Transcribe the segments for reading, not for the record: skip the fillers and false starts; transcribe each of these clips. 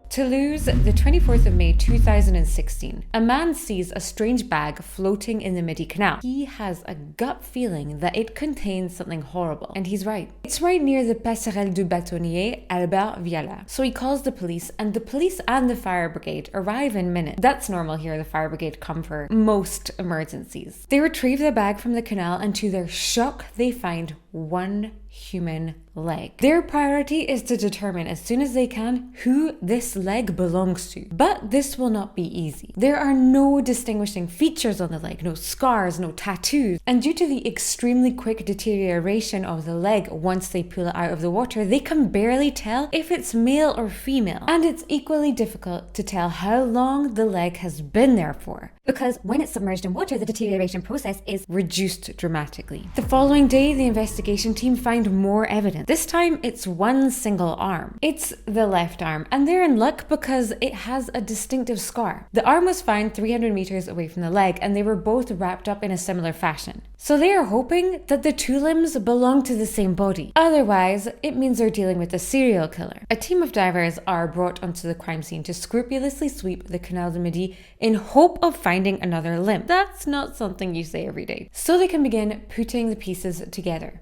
Toulouse, the 24th of May 2016. A man sees a strange bag floating in the Midi Canal. He has a gut feeling that it contains something horrible, and he's right. It's right near the Passerelle du Bâtonnier, Albert Viala. So he calls the police, and the police and the fire brigade arrive in minutes. That's normal here, the fire brigade come for most emergencies. They retrieve the bag from the canal, and to their shock, they find one human leg. Their priority is to determine as soon as they can who this leg belongs to. But this will not be easy. There are no distinguishing features on the leg, no scars, no tattoos. And due to the extremely quick deterioration of the leg once they pull it out of the water, they can barely tell if it's male or female. And it's equally difficult to tell how long the leg has been there for, because when it's submerged in water, the deterioration process is reduced dramatically. The following day, the investigation team find more evidence. This time, it's one single arm. It's the left arm, and they're in luck because it has a distinctive scar. The arm was found 300 meters away from the leg, and they were both wrapped up in a similar fashion. So they are hoping that the two limbs belong to the same body. Otherwise, it means they're dealing with a serial killer. A team of divers are brought onto the crime scene to scrupulously sweep the Canal du Midi in hope of finding another limb. That's not something you say every day. So they can begin putting the pieces together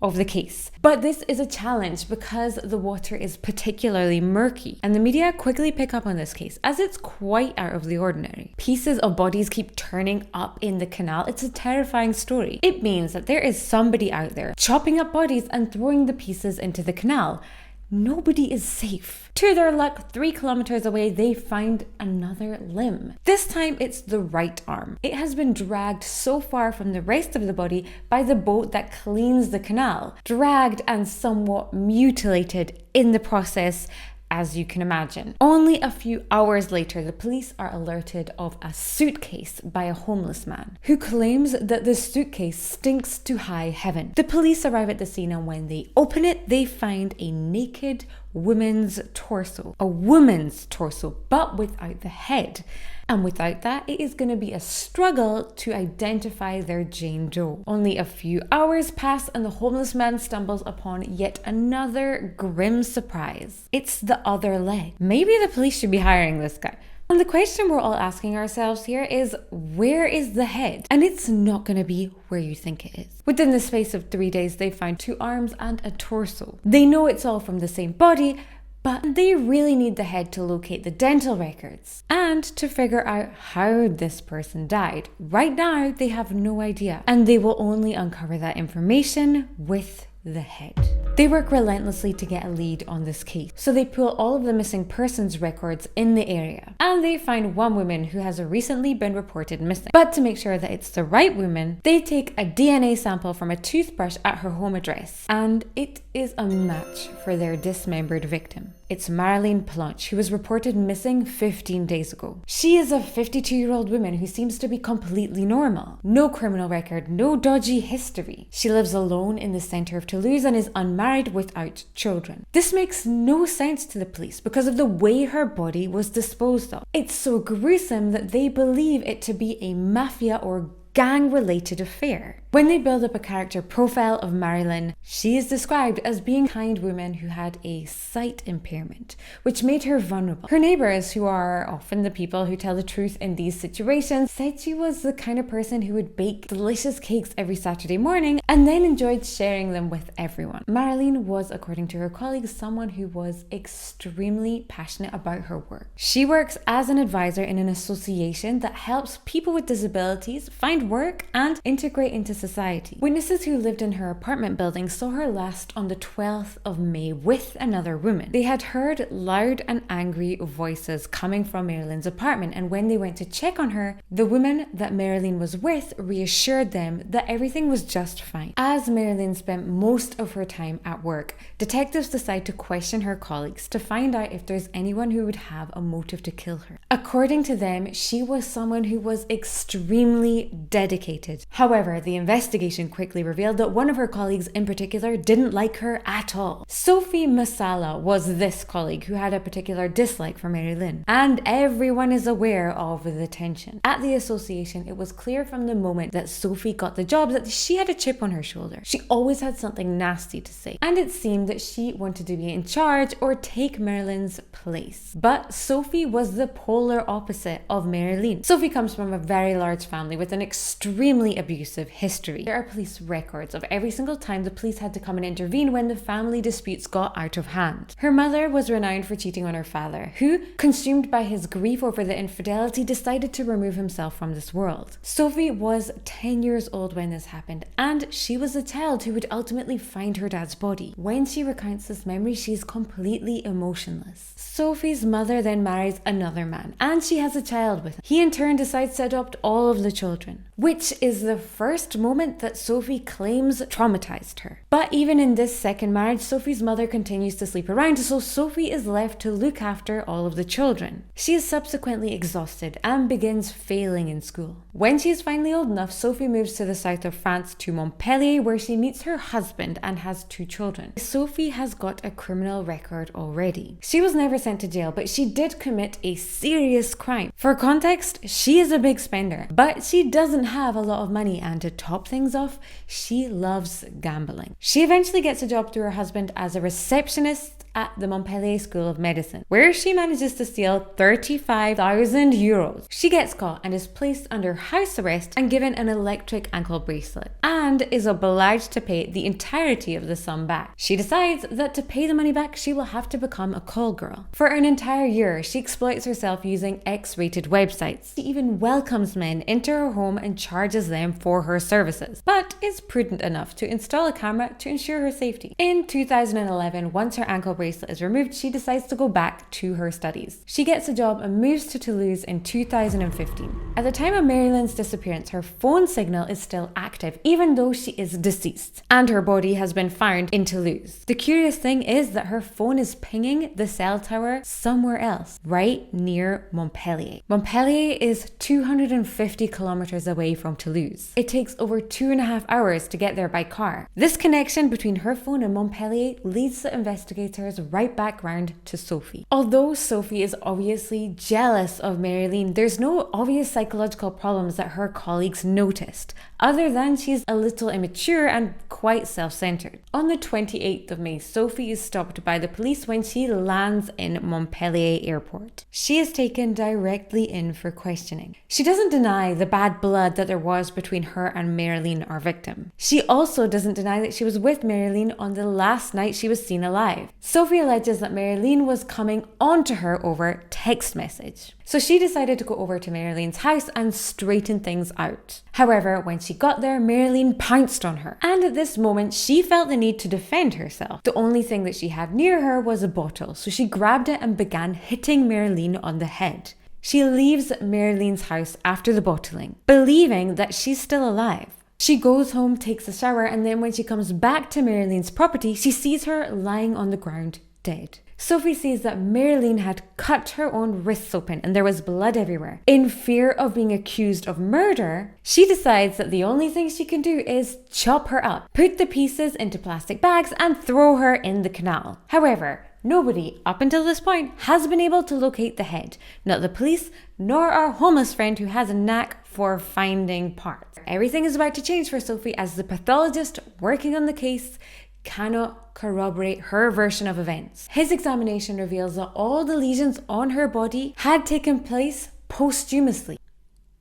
of the case. But this is a challenge because the water is particularly murky, and the media quickly pick up on this case as it's quite out of the ordinary. Pieces of bodies keep turning up in the canal. It's a terrifying story. It means that there is somebody out there chopping up bodies and throwing the pieces into the canal. Nobody is safe. To their luck, 3 kilometers away, they find another limb. This time, it's the right arm. It has been dragged so far from the rest of the body by the boat that cleans the canal. Dragged and somewhat mutilated in the process, as you can imagine. Only a few hours later, the police are alerted of a suitcase by a homeless man who claims that the suitcase stinks to high heaven. The police arrive at the scene, and when they open it, they find a naked woman's torso. A woman's torso, but without the head. And without that, it is going to be a struggle to identify their Jane Doe. Only a few hours pass, and the homeless man stumbles upon yet another grim surprise. It's the other leg. Maybe the police should be hiring this guy. And the question we're all asking ourselves here is, where is the head? And it's not going to be where you think it is. Within the space of 3 days, they find 2 arms and a torso. They know it's all from the same body, but they really need the head to locate the dental records and to figure out how this person died. Right now, they have no idea, and they will only uncover that information with the head. They work relentlessly to get a lead on this case, so they pull all of the missing persons records in the area, and they find one woman who has recently been reported missing. But to make sure that it's the right woman, they take a DNA sample from a toothbrush at her home address, and it is a match for their dismembered victim. It's Marlene Planche, who was reported missing 15 days ago. She is a 52-year-old woman who seems to be completely normal. No criminal record, no dodgy history. She lives alone in the center of Toulouse and is unmarried without children. This makes no sense to the police because of the way her body was disposed of. It's so gruesome that they believe it to be a mafia or gang-related affair. When they build up a character profile of Marilyn, she is described as being a kind woman who had a sight impairment, which made her vulnerable. Her neighbors, who are often the people who tell the truth in these situations, said she was the kind of person who would bake delicious cakes every Saturday morning and then enjoyed sharing them with everyone. Marilyn was, according to her colleagues, someone who was extremely passionate about her work. She works as an advisor in an association that helps people with disabilities find work and integrate into society. Witnesses who lived in her apartment building saw her last on the 12th of May with another woman. They had heard loud and angry voices coming from Marilyn's apartment, and when they went to check on her, the woman that Marilyn was with reassured them that everything was just fine. As Marilyn spent most of her time at work, detectives decide to question her colleagues to find out if there's anyone who would have a motive to kill her. According to them, she was someone who was extremely dedicated. However, the investigation quickly revealed that one of her colleagues in particular didn't like her at all. Sophie Masala was this colleague who had a particular dislike for Mary Lynn, and everyone is aware of the tension. At the association, it was clear from the moment that Sophie got the job that she had a chip on her shoulder. She always had something nasty to say, and it seemed that she wanted to be in charge or take Marilyn's place. But Sophie was the polar opposite of Marilyn. Sophie comes from a very large family with an extremely abusive history. There are police records of every single time the police had to come and intervene when the family disputes got out of hand. Her mother was renowned for cheating on her father, who, consumed by his grief over the infidelity, decided to remove himself from this world. Sophie was 10 years old when this happened, and she was the child who would ultimately find her dad's body. When she recounts this memory, she's completely emotionless. Sophie's mother then marries another man, and she has a child with him. He in turn decides to adopt all of the children, which is the first moment that Sophie claims traumatized her. But even in this second marriage, Sophie's mother continues to sleep around, so Sophie is left to look after all of the children. She is subsequently exhausted and begins failing in school. When she is finally old enough, Sophie moves to the south of France to Montpellier, where she meets her husband and has 2 children. Sophie has got a criminal record already. She was never sent to jail, but she did commit a serious crime. For context, she is a big spender, but she doesn't have a lot of money, and to top things off, she loves gambling. She eventually gets a job through her husband as a receptionist at the Montpellier School of Medicine, where she manages to steal 35,000 euros. She gets caught and is placed under house arrest and given an electric ankle bracelet, and is obliged to pay the entirety of the sum back. She decides that to pay the money back, she will have to become a call girl. For an entire year, she exploits herself using X-rated websites. She even welcomes men into her home and charges them for her services, but is prudent enough to install a camera to ensure her safety. In 2011, once her ankle bracelet is removed, she decides to go back to her studies. She gets a job and moves to Toulouse in 2015. At the time of Marilyn's disappearance, her phone signal is still active, even though she is deceased, and her body has been found in Toulouse. The curious thing is that her phone is pinging the cell tower somewhere else, right near Montpellier. Montpellier is 250 kilometers away from Toulouse. It takes over 2.5 hours to get there by car. This connection between her phone and Montpellier leads the investigators right back round to Sophie. Although Sophie is obviously jealous of Marilyn, there's no obvious psychological problems that her colleagues noticed, other than she's a little immature and quite self-centered. On the 28th of May, Sophie is stopped by the police when she lands in Montpellier airport. She is taken directly in for questioning. She doesn't deny the bad blood that there was between her and Marilyn, our victim. She also doesn't deny that she was with Marilyn on the last night she was seen alive. Sophie alleges that Marilyn was coming onto her over text message. So she decided to go over to Marilyn's house and straighten things out. However, when she got there, Marilyn pounced on her, and at this moment she felt the need to defend herself. The only thing that she had near her was a bottle, so she grabbed it and began hitting Marilyn on the head. She leaves Marilyn's house after the bottling, believing that she's still alive. She goes home, takes a shower, and then when she comes back to Marilyn's property, she sees her lying on the ground, dead. Sophie sees that Marilyn had cut her own wrists open and there was blood everywhere. In fear of being accused of murder, she decides that the only thing she can do is chop her up, put the pieces into plastic bags, and throw her in the canal. However, nobody, up until this point, has been able to locate the head. Not the police, nor our homeless friend who has a knack for finding parts. Everything is about to change for Sophie as the pathologist working on the case cannot corroborate her version of events. His examination reveals that all the lesions on her body had taken place posthumously.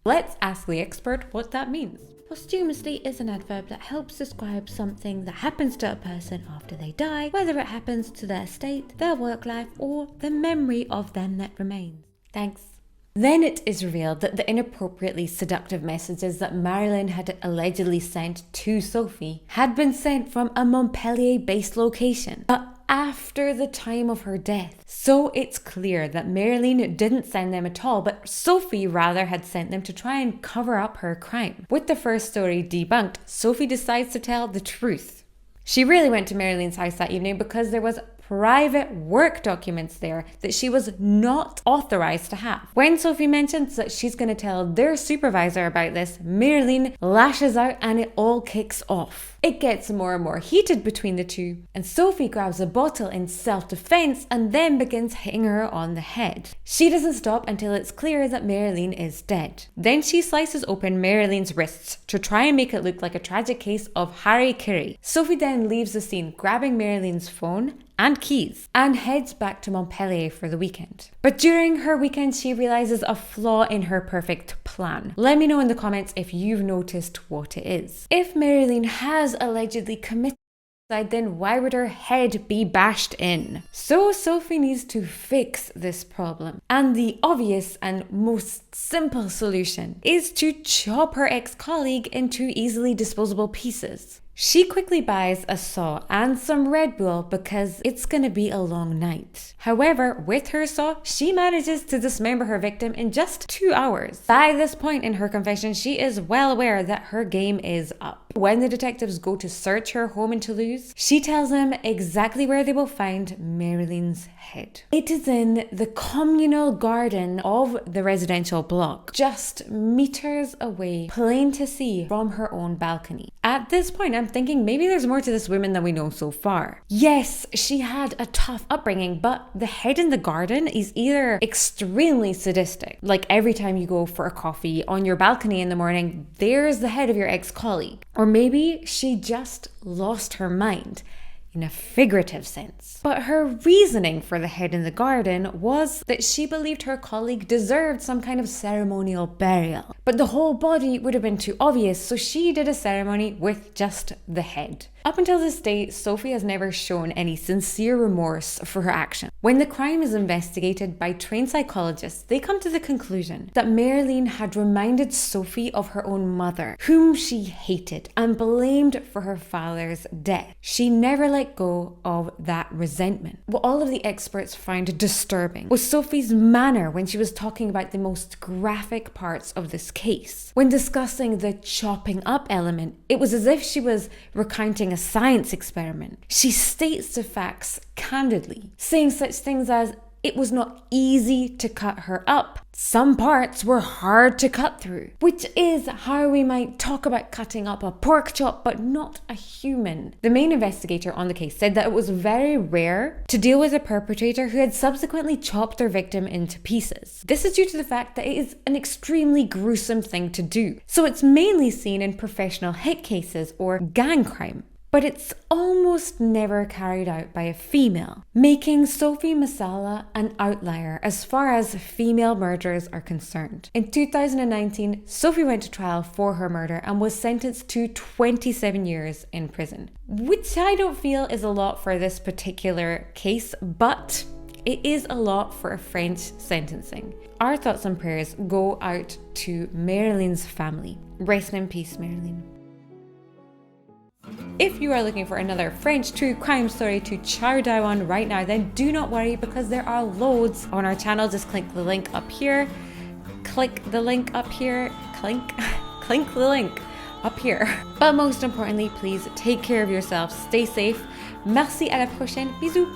Let's ask the expert what that means. Posthumously is an adverb that helps describe something that happens to a person after they die, whether it happens to their state, their work life, or the memory of them that remains. Thanks. Then it is revealed that the inappropriately seductive messages that Marilyn had allegedly sent to Sophie had been sent from a Montpellier-based location, but after the time of her death. So it's clear that Marilyn didn't send them at all, but Sophie rather had sent them to try and cover up her crime. With the first story debunked, Sophie decides to tell the truth. She really went to Marilyn's house that evening because there was private work documents there that she was not authorized to have. When Sophie mentions that she's going to tell their supervisor about this, Marilyn lashes out and it all kicks off. It gets more and more heated between the two, and Sophie grabs a bottle in self-defense and then begins hitting her on the head. She doesn't stop until it's clear that Marilyn is dead. Then she slices open Marilyn's wrists to try and make it look like a tragic case of harikiri. Sophie then leaves the scene, grabbing Marilyn's phone and keys, and heads back to Montpellier for the weekend. But during her weekend, she realizes a flaw in her perfect plan. Let me know in the comments if you've noticed what it is. If Marilyn has allegedly committed suicide, then why would her head be bashed in? So Sophie needs to fix this problem. And the obvious and most simple solution is to chop her ex-colleague into easily disposable pieces. She quickly buys a saw and some Red Bull because it's gonna be a long night. However, with her saw, she manages to dismember her victim in just 2 hours. By this point in her confession, she is well aware that her game is up. When the detectives go to search her home in Toulouse, she tells them exactly where they will find Marilyn's head. It is in the communal garden of the residential block, just meters away, plain to see from her own balcony. At this point, I'm thinking maybe there's more to this woman than we know so far. Yes, she had a tough upbringing, but the head in the garden is either extremely sadistic, like every time you go for a coffee on your balcony in the morning, there's the head of your ex-colleague. Or maybe she just lost her mind, in a figurative sense. But her reasoning for the head in the garden was that she believed her colleague deserved some kind of ceremonial burial. But the whole body would have been too obvious, so she did a ceremony with just the head. Up until this day, Sophie has never shown any sincere remorse for her action. When the crime is investigated by trained psychologists, they come to the conclusion that Marilyn had reminded Sophie of her own mother, whom she hated and blamed for her father's death. She never let go of that resentment. What all of the experts found disturbing was Sophie's manner when she was talking about the most graphic parts of this case. When discussing the chopping up element, it was as if she was recounting a science experiment. She states the facts candidly, saying such things as, it was not easy to cut her up. Some parts were hard to cut through, which is how we might talk about cutting up a pork chop, but not a human. The main investigator on the case said that it was very rare to deal with a perpetrator who had subsequently chopped their victim into pieces. This is due to the fact that it is an extremely gruesome thing to do. So it's mainly seen in professional hit cases or gang crime. But it's almost never carried out by a female, making Sophie Masala an outlier as far as female murderers are concerned. In 2019, Sophie went to trial for her murder and was sentenced to 27 years in prison, which I don't feel is a lot for this particular case, but it is a lot for a French sentencing. Our thoughts and prayers go out to Marilyn's family. Rest in peace, Marilyn. If you are looking for another French true crime story to chow down on right now, then do not worry because there are loads on our channel. Just click the link up here. Click the link up here. Clink the link up here. But most importantly, please take care of yourself. Stay safe. Merci, à la prochaine. Bisous.